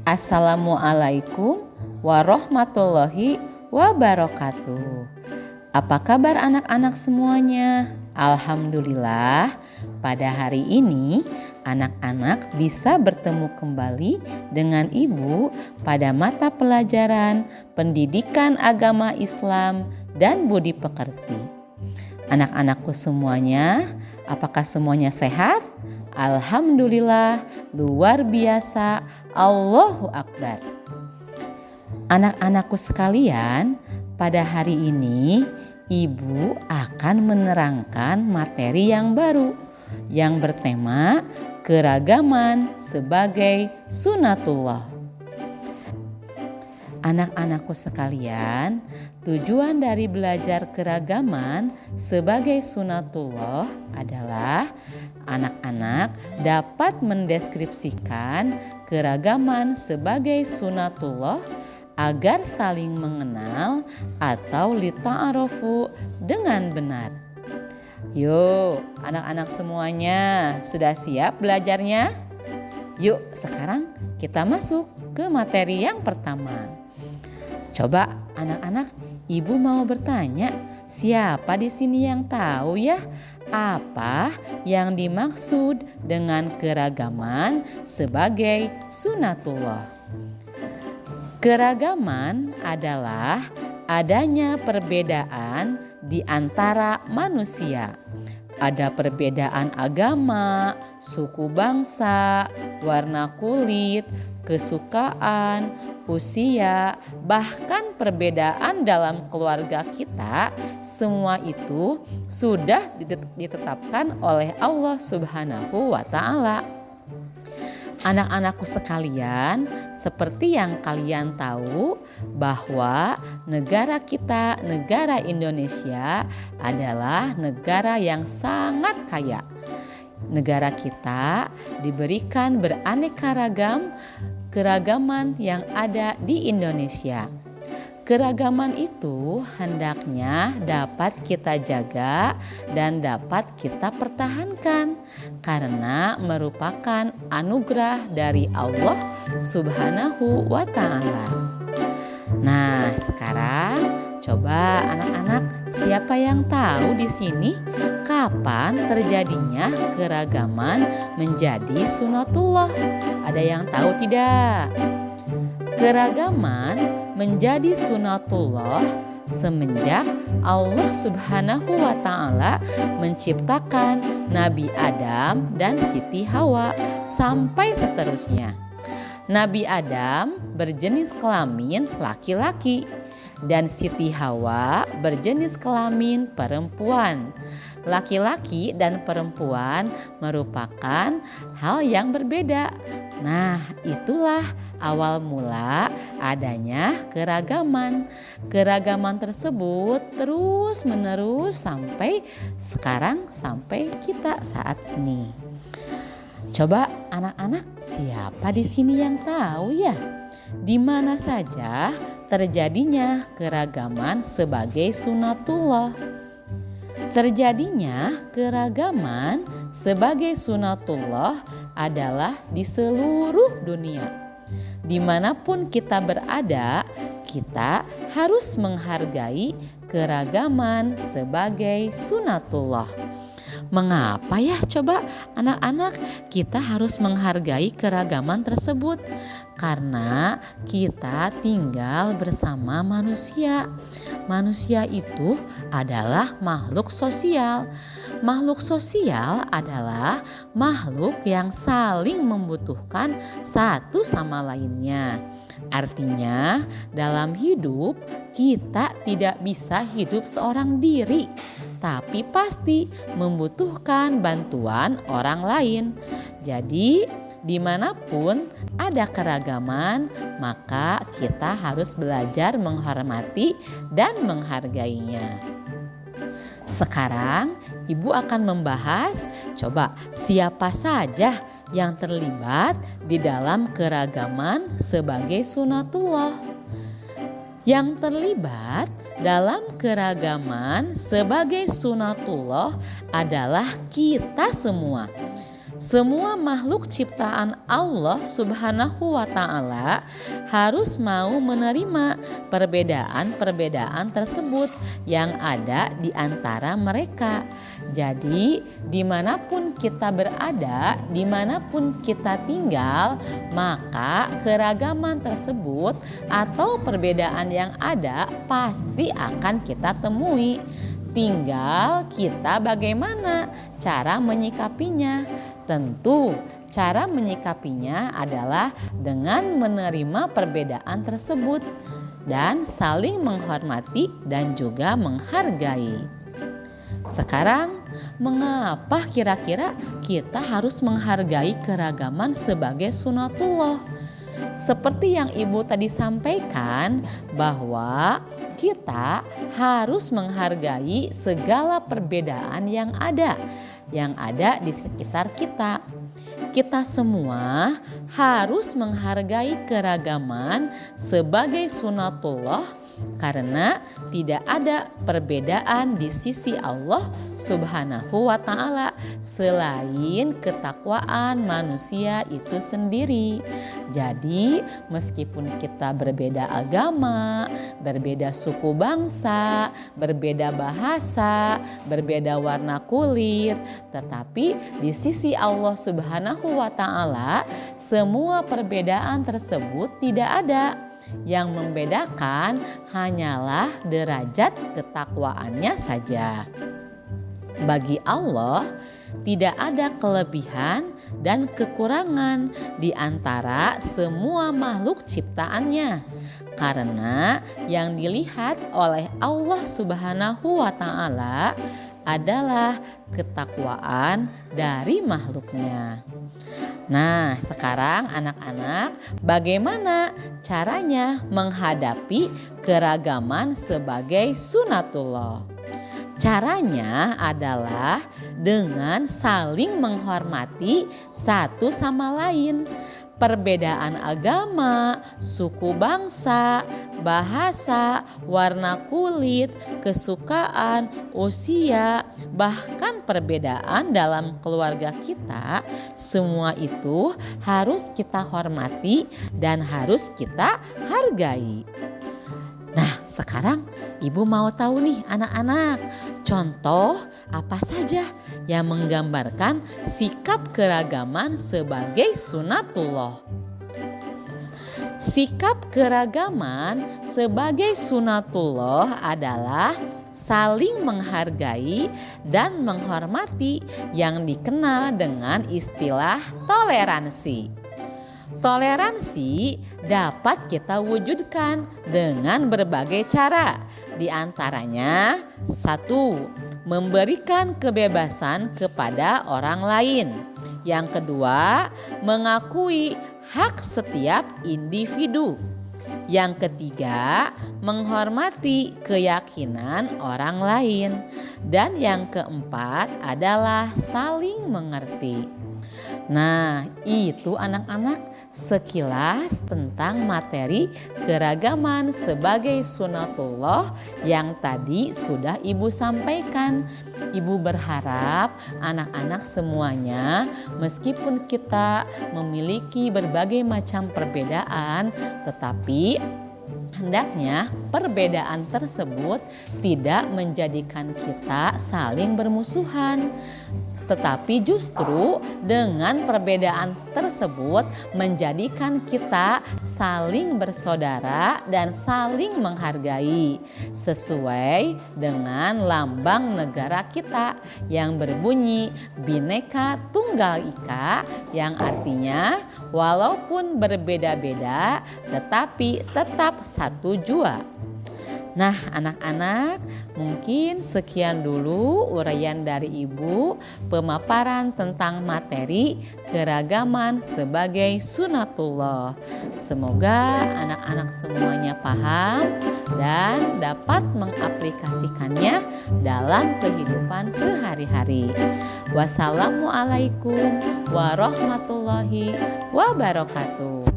Assalamualaikum warahmatullahi wabarakatuh. Apa kabar anak-anak semuanya? Alhamdulillah, pada hari ini anak-anak bisa bertemu kembali dengan ibu pada mata pelajaran Pendidikan Agama Islam dan Budi Pekerti. Anak-anakku semuanya, apakah semuanya sehat? Alhamdulillah, luar biasa, Allahu Akbar. Anak-anakku sekalian, pada hari ini ibu akan menerangkan materi yang baru yang bertema keragaman sebagai sunatullah. Anak-anakku sekalian, tujuan dari belajar keragaman sebagai sunatullah adalah anak-anak dapat mendeskripsikan keragaman sebagai sunatullah agar saling mengenal atau lita'arofu dengan benar. Yuk, anak-anak semuanya sudah siap belajarnya? Yuk, sekarang kita masuk ke materi yang pertama. Coba anak-anak, ibu mau bertanya, siapa di sini yang tahu ya apa yang dimaksud dengan keragaman sebagai sunatullah? Keragaman adalah adanya perbedaan di antara manusia. Ada perbedaan agama, suku bangsa, warna kulit, kesukaan, usia, bahkan perbedaan dalam keluarga kita. Semua itu sudah ditetapkan oleh Allah Subhanahu wa Ta'ala. Anak-anakku sekalian, seperti yang kalian tahu bahwa negara kita, negara Indonesia adalah negara yang sangat kaya. Negara kita diberikan beraneka ragam keragaman yang ada di Indonesia. Keragaman itu hendaknya dapat kita jaga dan dapat kita pertahankan karena merupakan anugerah dari Allah Subhanahu wa Ta'ala. Nah, sekarang coba anak-anak, siapa yang tahu di sini kapan terjadinya keragaman menjadi sunatullah? Ada yang tahu tidak? Keragaman menjadi sunatullah semenjak Allah Subhanahu wa Ta'ala menciptakan Nabi Adam dan Siti Hawa sampai seterusnya. Nabi Adam berjenis kelamin laki-laki dan Siti Hawa berjenis kelamin perempuan. Laki-laki dan perempuan merupakan hal yang berbeda. Nah, itulah awal mula adanya keragaman. Keragaman tersebut terus menerus sampai sekarang, sampai kita saat ini. Coba anak-anak, siapa di sini yang tahu ya? Di mana saja terjadinya keragaman sebagai sunatullah? Terjadinya keragaman sebagai sunatullah adalah di seluruh dunia. Dimanapun kita berada, kita harus menghargai keragaman sebagai sunatullah. Mengapa ya coba anak-anak kita harus menghargai keragaman tersebut? Karena kita tinggal bersama manusia. Manusia itu adalah makhluk sosial. Makhluk sosial adalah makhluk yang saling membutuhkan satu sama lainnya. Artinya, dalam hidup kita tidak bisa hidup seorang diri, tapi pasti membutuhkan bantuan orang lain. Jadi, dimanapun ada keragaman, maka kita harus belajar menghormati dan menghargainya. Sekarang, Ibu akan membahas, coba siapa saja yang terlibat di dalam keragaman sebagai sunatullah. Yang terlibat dalam keragaman sebagai sunatullah adalah kita semua. Semua makhluk ciptaan Allah Subhanahu wa Ta'ala harus mau menerima perbedaan-perbedaan tersebut yang ada di antara mereka. Jadi, dimanapun kita berada, dimanapun kita tinggal, maka keragaman tersebut atau perbedaan yang ada pasti akan kita temui. Tinggal kita bagaimana cara menyikapinya. Tentu cara menyikapinya adalah dengan menerima perbedaan tersebut dan saling menghormati dan juga menghargai. Sekarang, mengapa kira-kira kita harus menghargai keragaman sebagai sunatullah? Seperti yang Ibu tadi sampaikan, bahwa kita harus menghargai segala perbedaan yang ada di sekitar kita. Kita semua harus menghargai keragaman sebagai sunatullah karena tidak ada perbedaan di sisi Allah Subhanahu wa Ta'ala selain ketakwaan manusia itu sendiri. Jadi meskipun kita berbeda agama, berbeda suku bangsa, berbeda bahasa, berbeda warna kulit, tetapi di sisi Allah Subhanahu wa Ta'ala semua perbedaan tersebut tidak ada. Yang membedakan hanyalah derajat ketakwaannya saja. Bagi Allah tidak ada kelebihan dan kekurangan di antara semua makhluk ciptaannya. Karena yang dilihat oleh Allah Subhanahu wa Ta'ala adalah ketakwaan dari makhluknya. Nah, sekarang anak-anak, bagaimana caranya menghadapi keragaman sebagai sunatullah? Caranya adalah dengan saling menghormati satu sama lain. Perbedaan agama, suku bangsa, bahasa, warna kulit, kesukaan, usia, bahkan perbedaan dalam keluarga kita, semua itu harus kita hormati dan harus kita hargai. Nah, sekarang Ibu mau tahu nih anak-anak, contoh apa saja yang menggambarkan sikap keragaman sebagai sunatullah. Sikap keragaman sebagai sunatullah adalah saling menghargai dan menghormati yang dikenal dengan istilah toleransi. Toleransi dapat kita wujudkan dengan berbagai cara. Di antaranya, 1. Memberikan kebebasan kepada orang lain. Yang kedua, mengakui hak setiap individu. Yang ketiga, menghormati keyakinan orang lain. Dan yang keempat adalah saling mengerti. Nah, itu anak-anak sekilas tentang materi keragaman sebagai sunatullah yang tadi sudah Ibu sampaikan. Ibu berharap anak-anak semuanya, meskipun kita memiliki berbagai macam perbedaan, tetapi hendaknya perbedaan tersebut tidak menjadikan kita saling bermusuhan, tetapi justru dengan perbedaan tersebut menjadikan kita saling bersaudara dan saling menghargai sesuai dengan lambang negara kita yang berbunyi Bhinneka Tunggal Ika, yang artinya walaupun berbeda-beda tetapi tetap satu jua. Nah, anak-anak, mungkin sekian dulu uraian dari Ibu pemaparan tentang materi keragaman sebagai sunatullah. Semoga anak-anak semuanya paham dan dapat mengaplikasikannya dalam kehidupan sehari-hari. Wassalamualaikum warahmatullahi wabarakatuh.